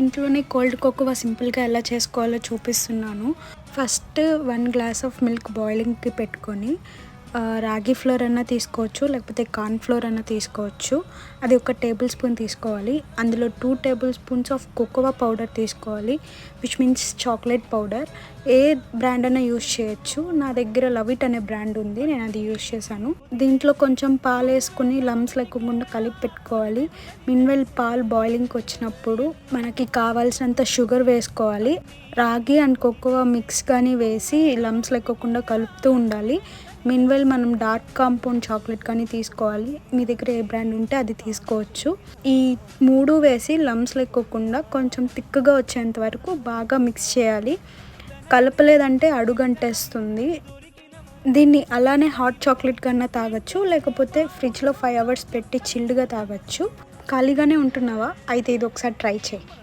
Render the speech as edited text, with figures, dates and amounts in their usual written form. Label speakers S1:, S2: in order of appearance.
S1: ఇంట్లోనే cold cocoa సింపుల్గా ఎలా చేసుకోవాలో చూపిస్తున్నాను. ఫస్ట్ 1 గ్లాస్ ఆఫ్ మిల్క్ బాయిలింగ్‌కి పెట్టుకొని రాగి ఫ్లోర్ అన్నా తీసుకోవచ్చు, లేకపోతే కార్న్ ఫ్లోర్ అన్నా తీసుకోవచ్చు. అది ఒక టేబుల్ స్పూన్ తీసుకోవాలి. అందులో 2 tablespoons of cocoa powder తీసుకోవాలి, విచ్ మీన్స్ చాక్లెట్ పౌడర్. ఏ బ్రాండ్ అయినా యూజ్ చేయొచ్చు. నా దగ్గర లవిట్ అనే బ్రాండ్ ఉంది, నేను అది యూజ్ చేశాను. దీంట్లో కొంచెం పాలు వేసుకుని లంప్స్ లేకుండా కలిపి పెట్టుకోవాలి. మీన్వైల్ పాలు బాయిలింగ్కి వచ్చినప్పుడు మనకి కావాల్సినంత షుగర్ వేసుకోవాలి. రాగి అండ్ కోకోవా మిక్స్ కానీ వేసి లంప్స్ లేకోకుండా కలుపుతూ ఉండాలి. మీన్వైల్ మనం డార్క్ కాంపౌండ్ చాక్లెట్ కానీ తీసుకోవాలి. మీ దగ్గర ఏ బ్రాండ్ ఉంటే అది తీసుకోవచ్చు. ఈ 3 వేసి లంప్స్ లేకోకుండా కొంచెం థిక్గా వచ్చేంత వరకు బాగా మిక్స్ చేయాలి. కలపలేదంటే అడుగంటేస్తుంది. దీన్ని అలానే హాట్ చాక్లెట్ కన్నా తాగొచ్చు, లేకపోతే ఫ్రిడ్జ్లో 5 అవర్స్ పెట్టి చిల్డ్గా తాగొచ్చు. ఖాళీగానే ఉంటున్నావా? అయితే ఇది ఒకసారి ట్రై చేయి.